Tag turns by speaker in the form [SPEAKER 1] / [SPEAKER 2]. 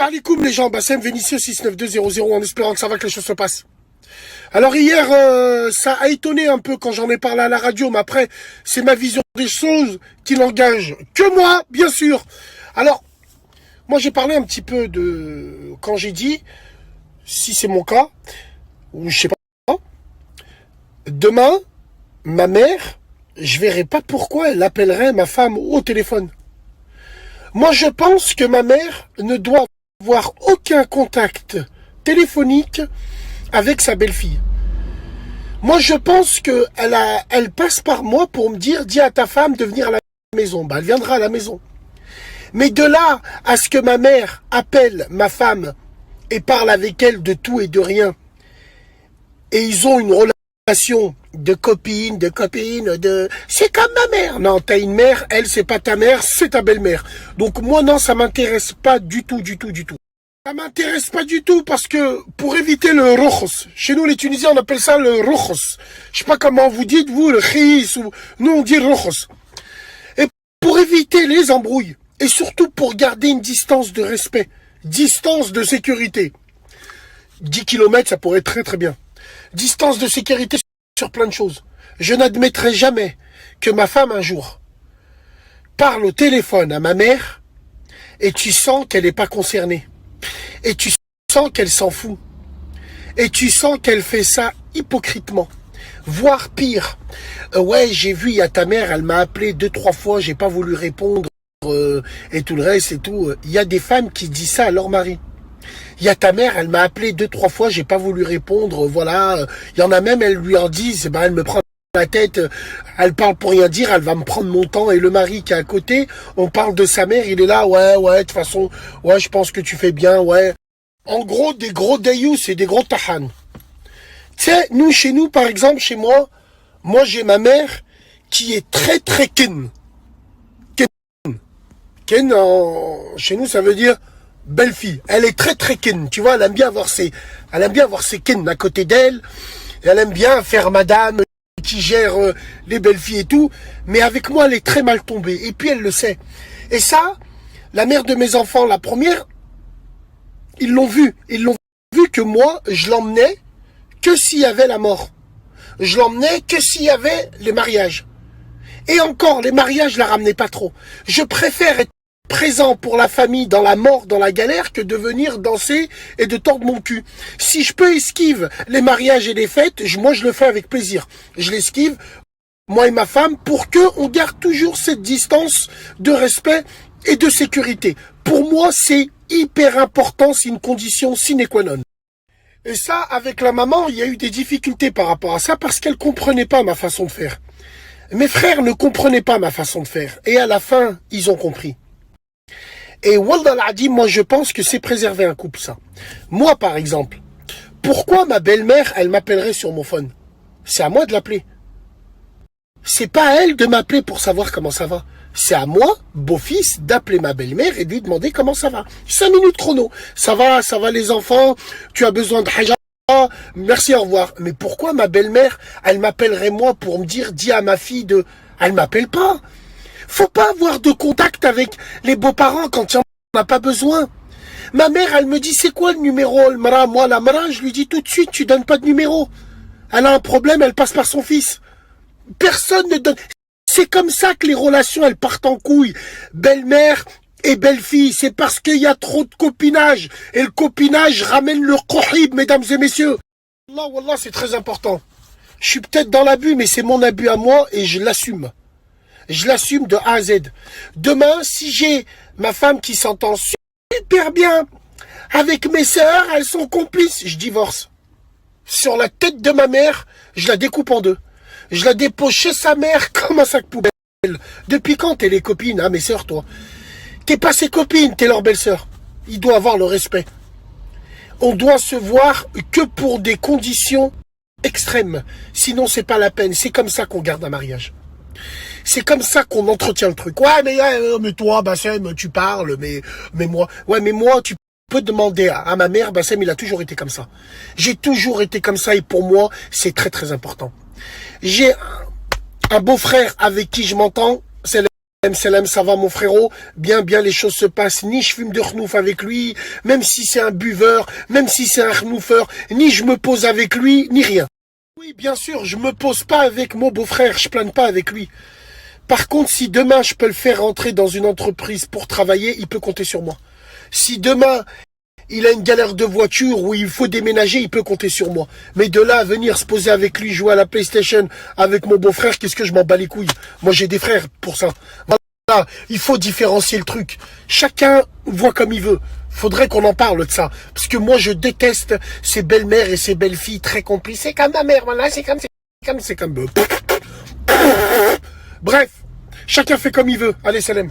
[SPEAKER 1] Alikoum les gens, Bassem Vénitieux 69200 en espérant que ça va, que les choses se passent. Alors hier, ça a étonné un peu quand j'en ai parlé à la radio, mais après, c'est ma vision des choses qui n'engage que moi, bien sûr. Alors, moi j'ai parlé un petit peu de... Quand j'ai dit, si c'est mon cas, ou je sais pas, demain, ma mère, je verrai pas pourquoi elle appellerait ma femme au téléphone. Moi je pense que ma mère ne doit avoir aucun contact téléphonique avec sa belle-fille. Moi, je pense que elle passe par moi pour me dire, dis à ta femme de venir à la maison. Bah, elle viendra à la maison. Mais de là à ce que ma mère appelle ma femme et parle avec elle de tout et de rien, et ils ont une relation de copine, de... C'est comme ma mère. Non, t'as une mère, elle, c'est pas ta mère, c'est ta belle-mère. Donc moi, non, ça m'intéresse pas du tout. Ça m'intéresse pas du tout parce que pour éviter le rojos, chez nous les Tunisiens on appelle ça le rojos. Je sais pas comment vous dites vous, le khis ou nous on dit rojos. Et pour éviter les embrouilles et surtout pour garder une distance de respect, distance de sécurité. 10 km ça pourrait être très très bien. Distance de sécurité sur plein de choses. Je n'admettrai jamais que ma femme un jour parle au téléphone à ma mère et tu sens qu'elle n'est pas concernée. Et tu sens qu'elle s'en fout. Et tu sens qu'elle fait ça hypocritement. Voire pire. Ouais, j'ai vu, il y a ta mère, elle m'a appelé 2-3 fois, j'ai pas voulu répondre, et tout le reste et tout. Il y a des femmes qui disent ça à leur mari. Il y a ta mère, elle m'a appelé 2-3 fois, j'ai pas voulu répondre, voilà. Il y en a même, elles lui en disent, ben, elle me prend la tête, elle parle pour rien dire, elle va me prendre mon temps. Et le mari qui est à côté, on parle de sa mère, il est là, ouais, de toute façon, ouais, je pense que tu fais bien, ouais. En gros, des gros dayous et des gros tahan. Tu sais, nous, chez nous, par exemple, chez moi, j'ai ma mère qui est très, très ken. Ken, chez nous, ça veut dire belle-fille. Elle est très, très ken. Tu vois, elle aime bien avoir ses ken à côté d'elle. Elle aime bien faire madame qui gère les belles-filles et tout. Mais avec moi, elle est très mal tombée. Et puis, elle le sait. Et ça, la mère de mes enfants, la première, ils l'ont vu que moi, je l'emmenais que s'il y avait la mort. Je l'emmenais que s'il y avait les mariages. Et encore, les mariages, je la ramenais pas trop. Je préfère être présent pour la famille dans la mort, dans la galère, que de venir danser et de tordre mon cul. Si je peux esquive les mariages et les fêtes, moi je le fais avec plaisir. Je l'esquive, moi et ma femme, pour que on garde toujours cette distance de respect et de sécurité. Pour moi, c'est hyper important, c'est une condition sine qua non. Et ça, avec la maman, il y a eu des difficultés par rapport à ça parce qu'elle comprenait pas ma façon de faire. Mes frères ne comprenaient pas ma façon de faire. Et à la fin, ils ont compris. Et Wallah l'Adim, moi je pense que c'est préserver un couple, ça. Moi, par exemple, pourquoi ma belle-mère, elle m'appellerait sur mon phone? C'est à moi de l'appeler. C'est pas à elle de m'appeler pour savoir comment ça va. C'est à moi, beau-fils, d'appeler ma belle-mère et de lui demander comment ça va. 5 minutes chrono. Ça va les enfants, tu as besoin de haja, merci, au revoir. Mais pourquoi ma belle-mère, elle m'appellerait moi pour me dire, dis à ma fille de... Elle m'appelle pas. Faut pas avoir de contact avec les beaux-parents quand il n'y en a pas besoin. Ma mère, elle me dit, c'est quoi le numéro, le mara? Moi, la mara, je lui dis tout de suite, tu donnes pas de numéro. Elle a un problème, elle passe par son fils. Personne ne donne... C'est comme ça que les relations, elles partent en couille. Belle-mère et belle-fille, c'est parce qu'il y a trop de copinage. Et le copinage ramène le kohib, mesdames et messieurs. Wallah, c'est très important. Je suis peut-être dans l'abus, mais c'est mon abus à moi et je l'assume. Je l'assume de A à Z. Demain, si j'ai ma femme qui s'entend super bien avec mes sœurs, elles sont complices, je divorce. Sur la tête de ma mère, je la découpe en deux. Je la dépose chez sa mère comme un sac poubelle. Depuis quand t'es les copines, hein, mes sœurs, toi? T'es pas ses copines, t'es leur belle-sœur. Il doit avoir le respect. On doit se voir que pour des conditions extrêmes. Sinon, c'est pas la peine. C'est comme ça qu'on garde un mariage. C'est comme ça qu'on entretient le truc. Ouais, mais toi, Bassem, tu parles, mais moi... Ouais, mais moi, tu peux demander à ma mère, Bassem, il a toujours été comme ça. J'ai toujours été comme ça et pour moi, c'est très très important. J'ai un beau-frère avec qui je m'entends, c'est Salam, ça va mon frérot? Bien, les choses se passent. Ni je fume de khnouf avec lui, même si c'est un buveur, même si c'est un khnoufeur, ni je me pose avec lui, ni rien. Oui, bien sûr, je me pose pas avec mon beau-frère, je plane pas avec lui. Par contre, si demain je peux le faire rentrer dans une entreprise pour travailler, il peut compter sur moi. Si demain il a une galère de voiture où il faut déménager, il peut compter sur moi. Mais de là à venir se poser avec lui, jouer à la PlayStation avec mon beau-frère, qu'est-ce que je m'en bats les couilles? Moi j'ai des frères pour ça. Voilà, il faut différencier le truc. Chacun voit comme il veut. Faudrait qu'on en parle de ça. Parce que moi je déteste ces belles-mères et ces belles-filles très complices. C'est comme ma mère, voilà, c'est comme... Bref, chacun fait comme il veut. Allez, salam.